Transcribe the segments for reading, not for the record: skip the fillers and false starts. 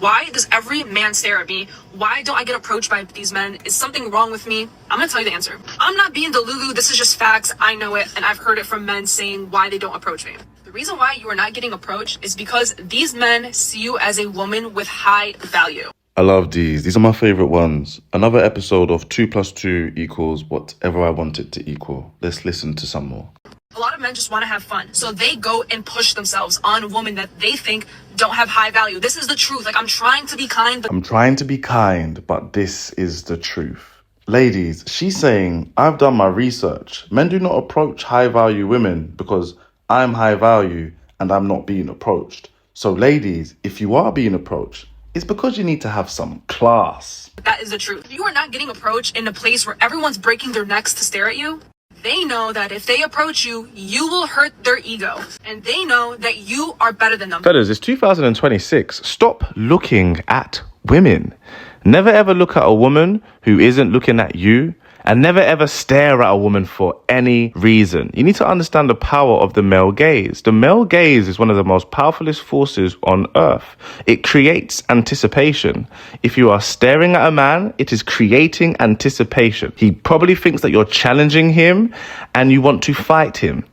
Why does every man stare at me? Why don't I get approached by these men? Is something wrong with me? I'm gonna tell you the answer. I'm not being delulu. This is just facts. I know it, and I've heard it from men saying why they don't approach me. The reason why you are not getting approached is because these men see you as a woman with high value. I love these. These are my favorite ones. Another episode of 2 + 2 = whatever I want it to equal. Let's listen to some more. A lot of men just want to have fun. So they go and push themselves on women that they think don't have high value. This is the truth. Like, I'm trying to be kind. I'm trying to be kind, but this is the truth. Ladies, she's saying, I've done my research. Men do not approach high value women because I'm high value and I'm not being approached. So ladies, if you are being approached, it's because you need to have some class. That is the truth. You are not getting approached in a place where everyone's breaking their necks to stare at you. They know that if they approach you, you will hurt their ego. And they know that you are better than them. Fellas, it's 2026. Stop looking at women. Never ever look at a woman who isn't looking at you. And never ever stare at a woman for any reason. You need to understand the power of the male gaze. The male gaze is one of the most powerfulest forces on earth. It creates anticipation. If you are staring at a man, it is creating anticipation. He probably thinks that you're challenging him and you want to fight him.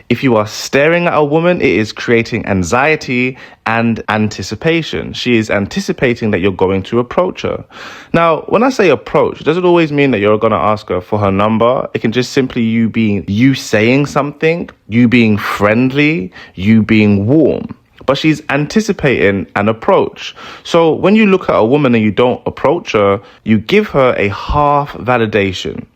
If you are staring at a woman, it is creating anxiety and anticipation. She is anticipating that you're going to approach her. Now, when I say approach, it doesn't always mean that you're going to ask her for her number. It can just simply you saying something, you being friendly, you being warm. But she's anticipating an approach. So when you look at a woman and you don't approach her, you give her a half validation.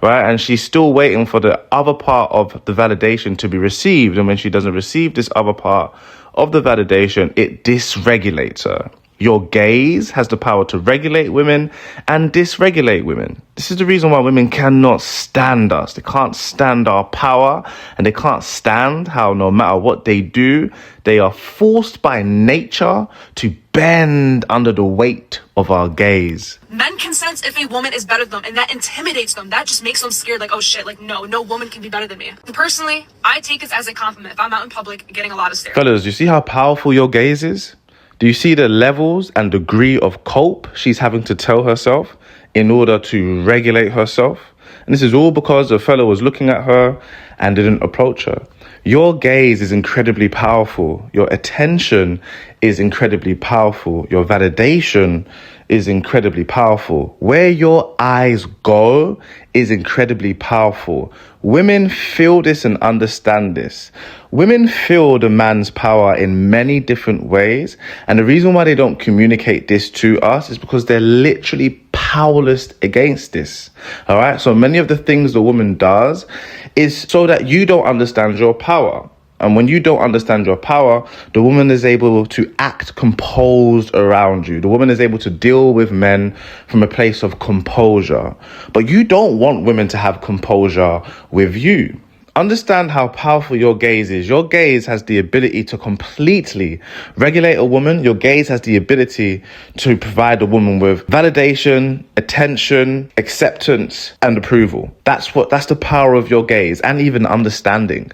Right, and she's still waiting for the other part of the validation to be received. And when she doesn't receive this other part of the validation, it dysregulates her. Your gaze has the power to regulate women and dysregulate women. This is the reason why women cannot stand us. They can't stand our power, and they can't stand how no matter what they do, they are forced by nature to bend under the weight of our gaze. Men can sense if a woman is better than them, and that intimidates them. That just makes them scared, like, oh shit, like, no woman can be better than me. And personally, I take this as a compliment if I'm out in public getting a lot of stares. Fellas, you see how powerful your gaze is? Do you see the levels and degree of cope she's having to tell herself in order to regulate herself? And this is all because a fellow was looking at her and didn't approach her. Your gaze is incredibly powerful. Your attention is incredibly powerful. Your validation is incredibly powerful. Where your eyes go is incredibly powerful. Women feel this and understand this. Women feel the man's power in many different ways. And the reason why they don't communicate this to us is because they're literally powerless against this. All right. So many of the things the woman does is so that you don't understand your power. And when you don't understand your power, the woman is able to act composed around you. The woman is able to deal with men from a place of composure. But you don't want women to have composure with you. Understand how powerful your gaze is. Your gaze has the ability to completely regulate a woman. Your gaze has the ability to provide a woman with validation, attention, acceptance, and approval. That's the power of your gaze, and even understanding.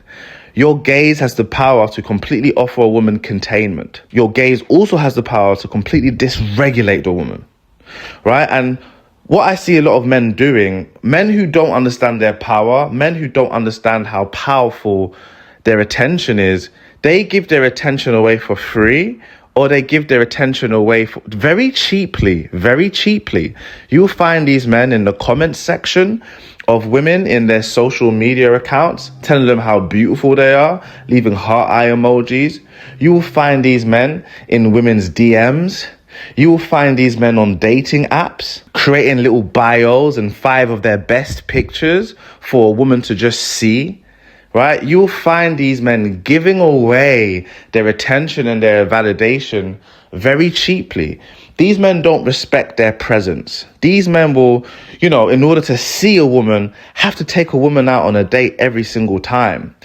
Your gaze has the power to completely offer a woman containment. Your gaze also has the power to completely dysregulate the woman, right? And what I see a lot of men doing, men who don't understand their power, men who don't understand how powerful their attention is, they give their attention away for free, or they give their attention away very cheaply. You'll find these men in the comments section of women in their social media accounts, telling them how beautiful they are, leaving heart eye emojis. You will find these men in women's DMs. You will find these men on dating apps, creating little bios and 5 of their best pictures for a woman to just see. Right? You'll find these men giving away their attention and their validation very cheaply. These men don't respect their presence. These men will, in order to see a woman, have to take a woman out on a date every single time.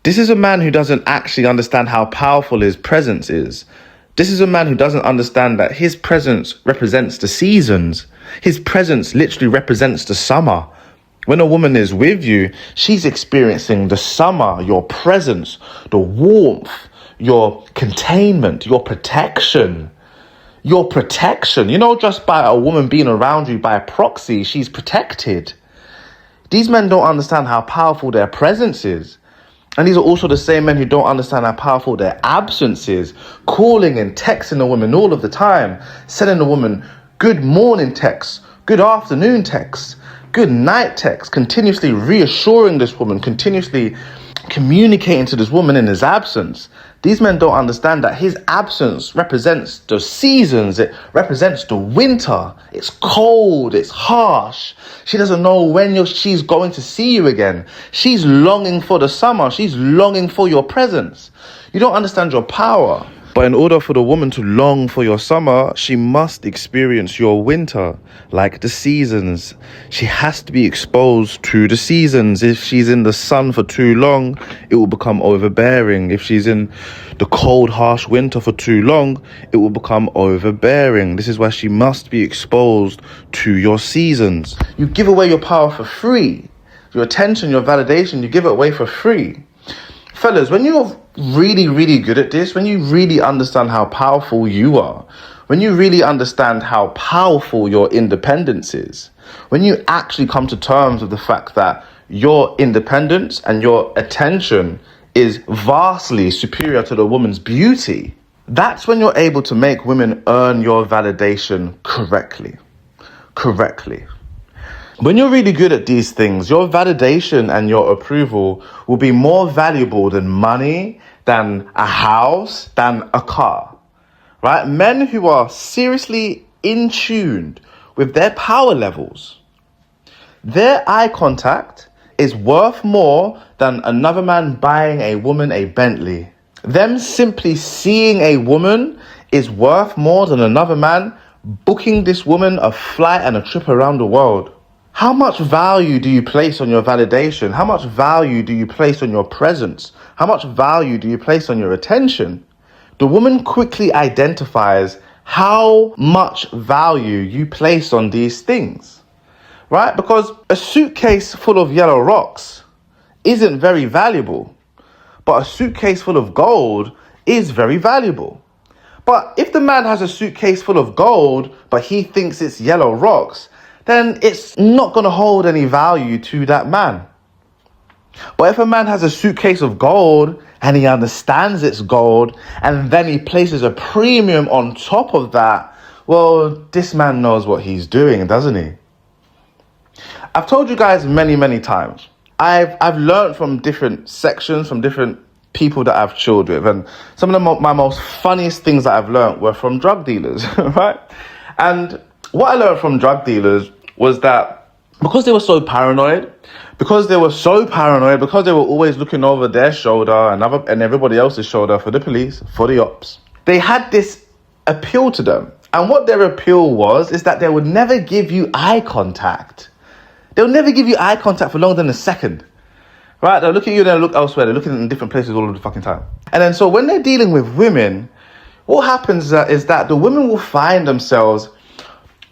This is a man who doesn't actually understand how powerful his presence is. This is a man who doesn't understand that his presence represents the seasons. His presence literally represents the summer. When a woman is with you, she's experiencing the summer, your presence, the warmth, your containment, your protection. your protection. You know, just by a woman being around you by proxy, she's protected. These men don't understand how powerful their presence is. And these are also the same men who don't understand how powerful their absence is. Calling and texting a woman all of the time. Sending a woman good morning texts, good afternoon texts, good night texts. Continuously reassuring this woman, continuously communicating to this woman in his absence. These men don't understand that his absence represents the seasons. It represents the winter. It's cold. It's harsh. She doesn't know when she's going to see you again. She's longing for the summer. She's longing for your presence. You don't understand your power. But in order for the woman to long for your summer, she must experience your winter, like the seasons. She has to be exposed to the seasons. If she's in the sun for too long, it will become overbearing. If she's in the cold, harsh winter for too long, it will become overbearing. This is why she must be exposed to your seasons. You give away your power for free. Your attention, your validation, you give it away for free. Fellas, when you're really, really good at this, when you really understand how powerful you are, when you really understand how powerful your independence is, when you actually come to terms with the fact that your independence and your attention is vastly superior to the woman's beauty, that's when you're able to make women earn your validation correctly. When you're really good at these things, your validation and your approval will be more valuable than money, than a house, than a car, right? Men who are seriously in tune with their power levels, their eye contact is worth more than another man buying a woman a Bentley. Them simply seeing a woman is worth more than another man booking this woman a flight and a trip around the world. How much value do you place on your validation? How much value do you place on your presence? How much value do you place on your attention? The woman quickly identifies how much value you place on these things, right? Because a suitcase full of yellow rocks isn't very valuable, but a suitcase full of gold is very valuable. But if the man has a suitcase full of gold, but he thinks it's yellow rocks, then it's not going to hold any value to that man. But if a man has a suitcase of gold and he understands it's gold and then he places a premium on top of that, well, this man knows what he's doing, doesn't he? I've told you guys many, many times. I've learned from different sections, from different people that I've chilled with. And some of my most funniest things that I've learned were from drug dealers, right? And what I learned from drug dealers was that because they were so paranoid, because they were always looking over their shoulder and everybody else's shoulder for the police, for the ops, they had this appeal to them. And what their appeal is that they would never give you eye contact. They'll never give you eye contact for longer than a second. Right? They'll look at you, they'll look elsewhere. They're looking in different places all of the fucking time. And then so when they're dealing with women, what happens is that the women will find themselves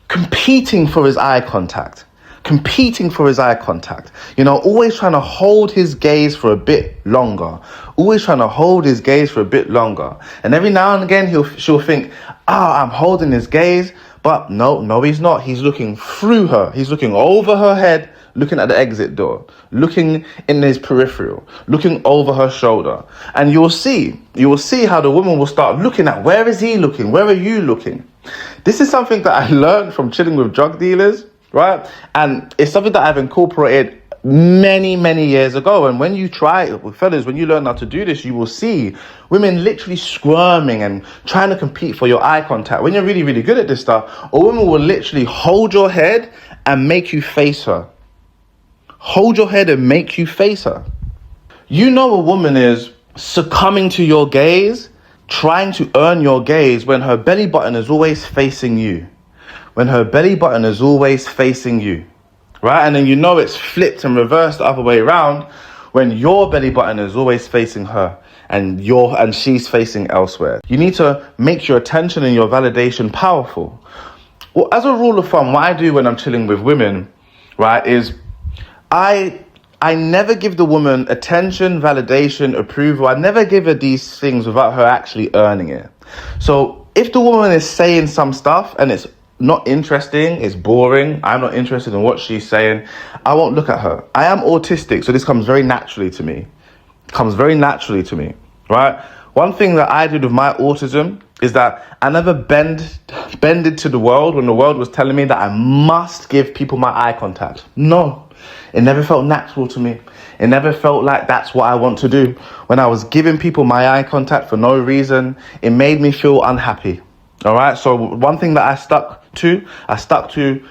competing for his eye contact. You know, always trying to hold his gaze for a bit longer. And every now and again, she'll think, I'm holding his gaze. But no, he's not. He's looking through her. He's looking over her head, looking at the exit door, looking in his peripheral, looking over her shoulder. And you will see how the woman will start looking at, where is he looking? Where are you looking? This is something that I learned from chilling with drug dealers, right? And it's something that I've incorporated many, many years ago. And when you try it, fellas, when you learn how to do this, you will see women literally squirming and trying to compete for your eye contact. When you're really, really good at this stuff, a woman will literally hold your head and make you face her. You know a woman is succumbing to your gaze, trying to earn your gaze when her belly button is always facing you. Right? And then you know it's flipped and reversed the other way around when your belly button is always facing her and she's facing elsewhere. You need to make your attention and your validation powerful. Well, as a rule of thumb, what I do when I'm chilling with women, right, is I never give the woman attention, validation, approval. I never give her these things without her actually earning it. So if the woman is saying some stuff and it's not interesting, it's boring, I'm not interested in what she's saying, I won't look at her. I am autistic, so this comes very naturally to me. Right? One thing that I did with my autism is that I never bended to the world when the world was telling me that I must give people my eye contact. No, it never felt natural to me. It never felt like that's what I want to do. When I was giving people my eye contact for no reason, it made me feel unhappy. All right. So one thing that I stuck to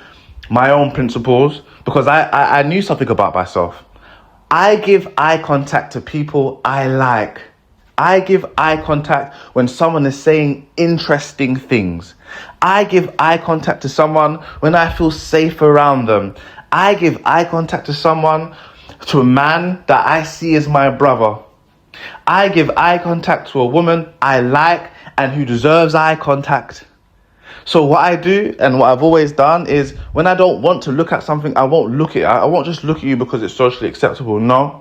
my own principles because I knew something about myself. I give eye contact to people I like. I give eye contact when someone is saying interesting things. I give eye contact to someone when I feel safe around them. I give eye contact to a man that I see as my brother. I give eye contact to a woman I like and who deserves eye contact. So what I do and what I've always done is when I don't want to look at something, I won't look at it. I won't just look at you because it's socially acceptable. No,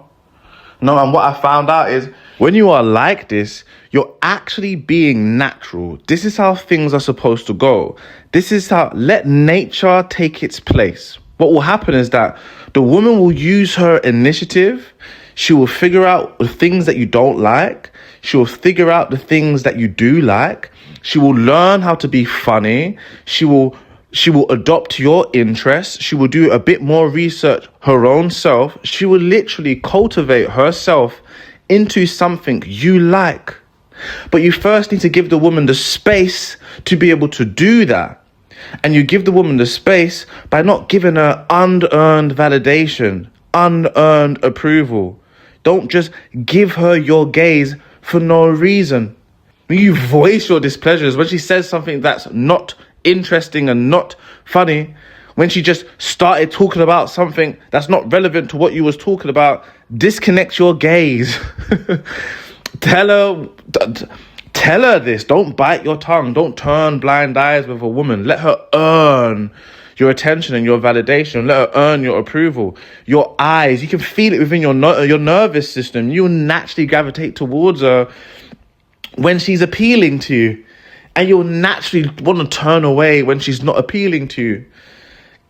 and what I found out is when you are like this, you're actually being natural. This is how things are supposed to go. This is how, let nature take its place. What will happen is that the woman will use her initiative. She will figure out the things that you don't like. She will figure out the things that you do like. She will learn how to be funny. She will adopt your interests. She will do a bit more research her own self. She will literally cultivate herself into something you like. But you first need to give the woman the space to be able to do that. And you give the woman the space by not giving her unearned validation, unearned approval. Don't just give her your gaze for no reason. When you voice your displeasures, when she says something that's not interesting and not funny, when she just started talking about something that's not relevant to what you was talking about, disconnect your gaze. Tell her this. Don't bite your tongue. Don't turn blind eyes with a woman. Let her earn your attention and your validation. Let her earn your approval. Your eyes, you can feel it within your nervous system. You'll naturally gravitate towards her when she's appealing to you. And you'll naturally want to turn away when she's not appealing to you.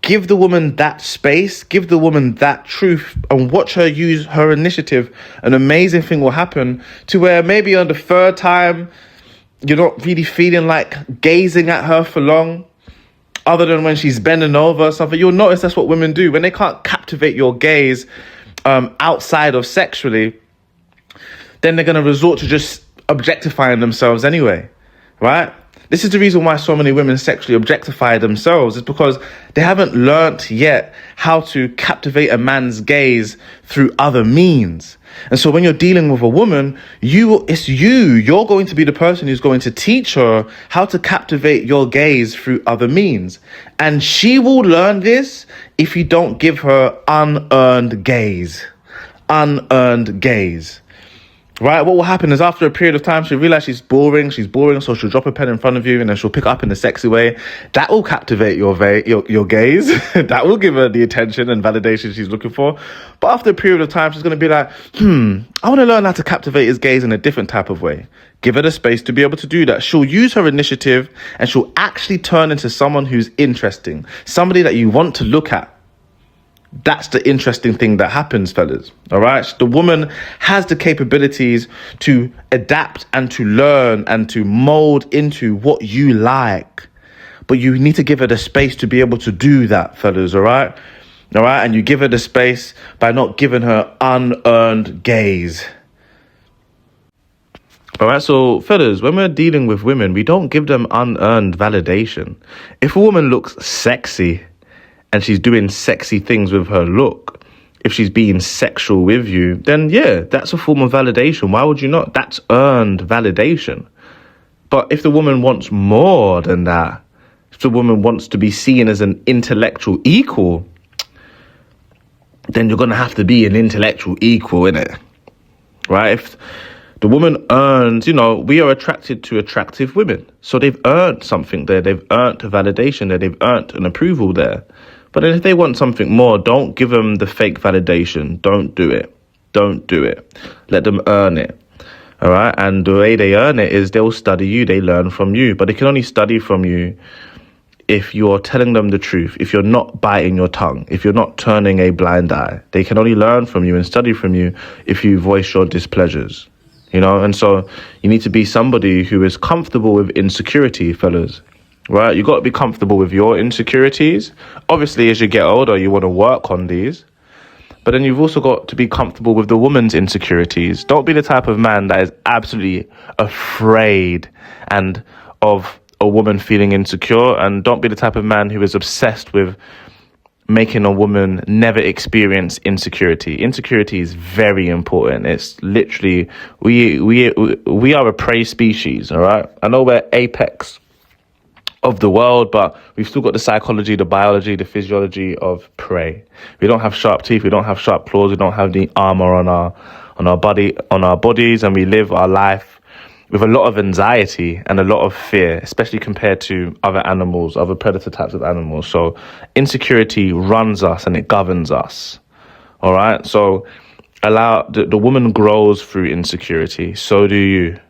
Give the woman that space, give the woman that truth, and watch her use her initiative. An amazing thing will happen to where maybe on the third time, you're not really feeling like gazing at her for long, other than when she's bending over or something. You'll notice that's what women do. When they can't captivate your gaze outside of sexually, then they're going to resort to just objectifying themselves anyway, right? This is the reason why so many women sexually objectify themselves, is because they haven't learnt yet how to captivate a man's gaze through other means. And so when you're dealing with a woman, you're going to be the person who's going to teach her how to captivate your gaze through other means. And she will learn this if you don't give her unearned gaze. Right, what will happen is after a period of time, she'll realize she's boring, so she'll drop a pen in front of you and then she'll pick up in a sexy way. That will captivate your gaze. That will give her the attention and validation she's looking for. But after a period of time, she's going to be like, I want to learn how to captivate his gaze in a different type of way. Give her the space to be able to do that. She'll use her initiative and she'll actually turn into someone who's interesting, somebody that you want to look at. That's the interesting thing that happens, fellas. All right. The woman has the capabilities to adapt and to learn and to mold into what you like. But you need to give her the space to be able to do that, fellas. All right. And you give her the space by not giving her unearned gaze. All right. So, fellas, when we're dealing with women, we don't give them unearned validation. If a woman looks sexy, and she's doing sexy things with her look, if she's being sexual with you, then yeah, that's a form of validation. Why would you not? That's earned validation. But if the woman wants more than that, if the woman wants to be seen as an intellectual equal, then you're going to have to be an intellectual equal, innit? Right? If the woman earns, we are attracted to attractive women. So they've earned something there. They've earned a validation there. They've earned an approval there. But then if they want something more, don't give them the fake validation. Don't do it. Let them earn it. All right. And the way they earn it is they'll study you, they learn from you, but they can only study from you if you're telling them the truth, if you're not biting your tongue, if you're not turning a blind eye. They can only learn from you and study from you if you voice your displeasures, you know? And so you need to be somebody who is comfortable with insecurity, fellas, right? You got to be comfortable with your insecurities. Obviously, as you get older, you want to work on these. But then you've also got to be comfortable with the woman's insecurities. Don't be the type of man that is absolutely afraid and of a woman feeling insecure. And don't be the type of man who is obsessed with making a woman never experience insecurity. Insecurity is very important. It's literally, we are a prey species, all right? I know we're apex of the world, but we've still got the psychology, the biology, the physiology of prey. We don't have sharp teeth, we don't have sharp claws, we don't have the armor on our bodies, and we live our life with a lot of anxiety and a lot of fear, especially compared to other animals, other predator types of animals. So insecurity runs us and it governs us. All right. So allow the woman grows through insecurity. So do you.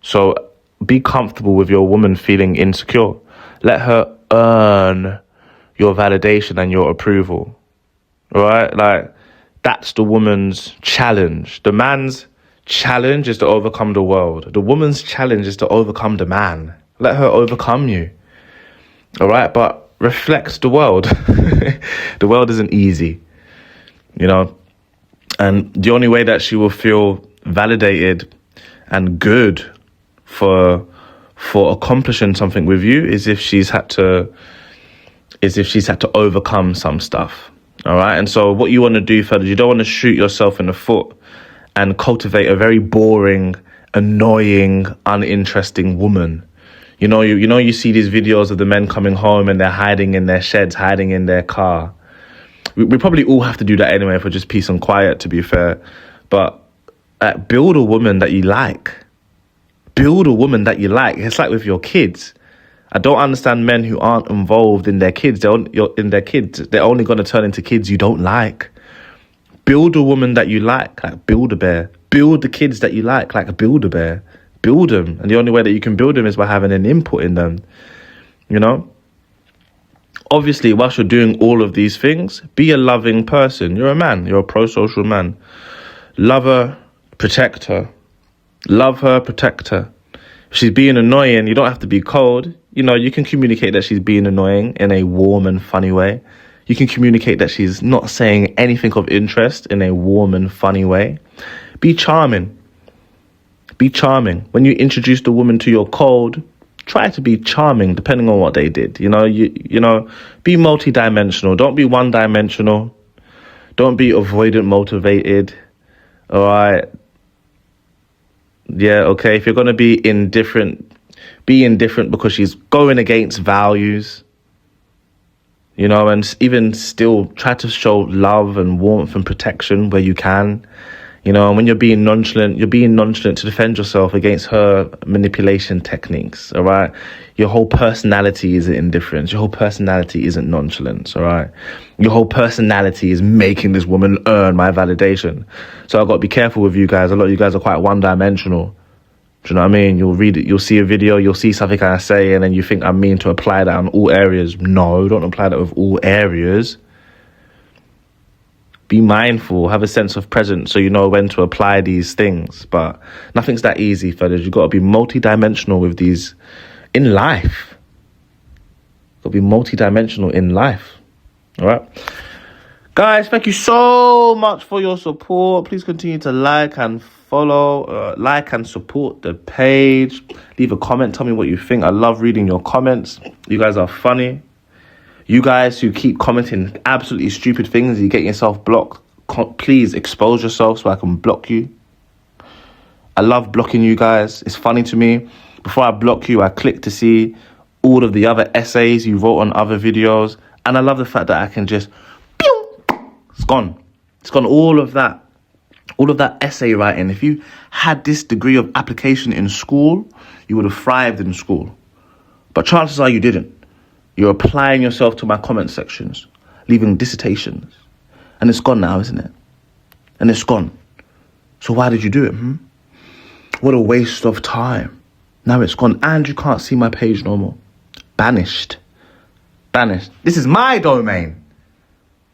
So be comfortable with your woman feeling insecure. Let her earn your validation and your approval. All right? Like, that's the woman's challenge. The man's challenge is to overcome the world. The woman's challenge is to overcome the man. Let her overcome you. All right? But reflect the world. The world isn't easy, you know? And the only way that she will feel validated and good for accomplishing something with you is if she's had to overcome some stuff. All right. And so what you want to do, fellas, you don't want to shoot yourself in the foot and cultivate a very boring, annoying, uninteresting woman. You see these videos of the men coming home and they're hiding in their sheds, hiding in their car. We probably all have to do that anyway for just peace and quiet, to be fair. But build a woman that you like. Build a woman that you like. It's like with your kids. I don't understand men who aren't involved in their kids. They're only going to turn into kids you don't like. Build a woman that you like Build-A-Bear. Build the kids that you like Build-A-Bear. Build them. And the only way that you can build them is by having an input in them. You know? Obviously, whilst you're doing all of these things, be a loving person. You're a man. You're a pro-social man. Love her. Protect her. Love her, protect her. If she's being annoying, you don't have to be cold. You can communicate that she's being annoying in a warm and funny way. You can communicate that she's not saying anything of interest in a warm and funny way. Be charming. Be charming. When you introduce the woman to your code, try to be charming depending on what they did. Be multidimensional. Don't be one-dimensional. Don't be avoidant motivated. All right. Yeah, okay. If you're going to be indifferent, be indifferent because she's going against values, and even still try to show love and warmth and protection where you can, and when you're being nonchalant to defend yourself against her manipulation techniques, all right? Your whole personality isn't indifference. Your whole personality isn't nonchalance, all right? Your whole personality is making this woman earn my validation. So I've got to be careful with you guys. A lot of you guys are quite one-dimensional. Do you know what I mean? You'll read it, you'll see a video, you'll see something I say, and then you think I mean to apply that on all areas. No, don't apply that with all areas. Be mindful, have a sense of presence so you know when to apply these things. But nothing's that easy, fellas. You've got to be multidimensional with these in life. Got to be multidimensional in life. All right? Guys, thank you so much for your support. Please continue to like and follow, like and support the page. Leave a comment. Tell me what you think. I love reading your comments. You guys are funny. You guys who keep commenting absolutely stupid things, you get yourself blocked. Please expose yourself so I can block you. I love blocking you guys. It's funny to me. Before I block you, I click to see all of the other essays you wrote on other videos. And I love the fact that I can just, it's gone. It's gone, all of that essay writing. If you had this degree of application in school, you would have thrived in school. But chances are you didn't. You're applying yourself to my comment sections, leaving dissertations. And it's gone now, isn't it? And it's gone. So why did you do it? What a waste of time. Now it's gone and you can't see my page no more. Banished. Banished. This is my domain.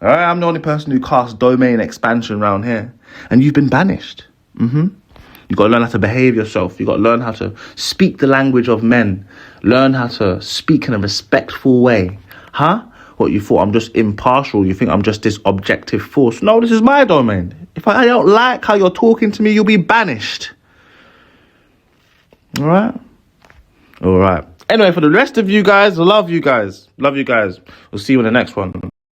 All right, I'm the only person who casts domain expansion around here. And you've been banished. You got to learn how to behave yourself. You got to learn how to speak the language of men. Learn how to speak in a respectful way. Huh? What, you thought I'm just impartial? You think I'm just this objective force? No, this is my domain. If I don't like how you're talking to me, you'll be banished. All right? All right. Anyway, for the rest of you guys, love you guys. Love you guys. We'll see you in the next one.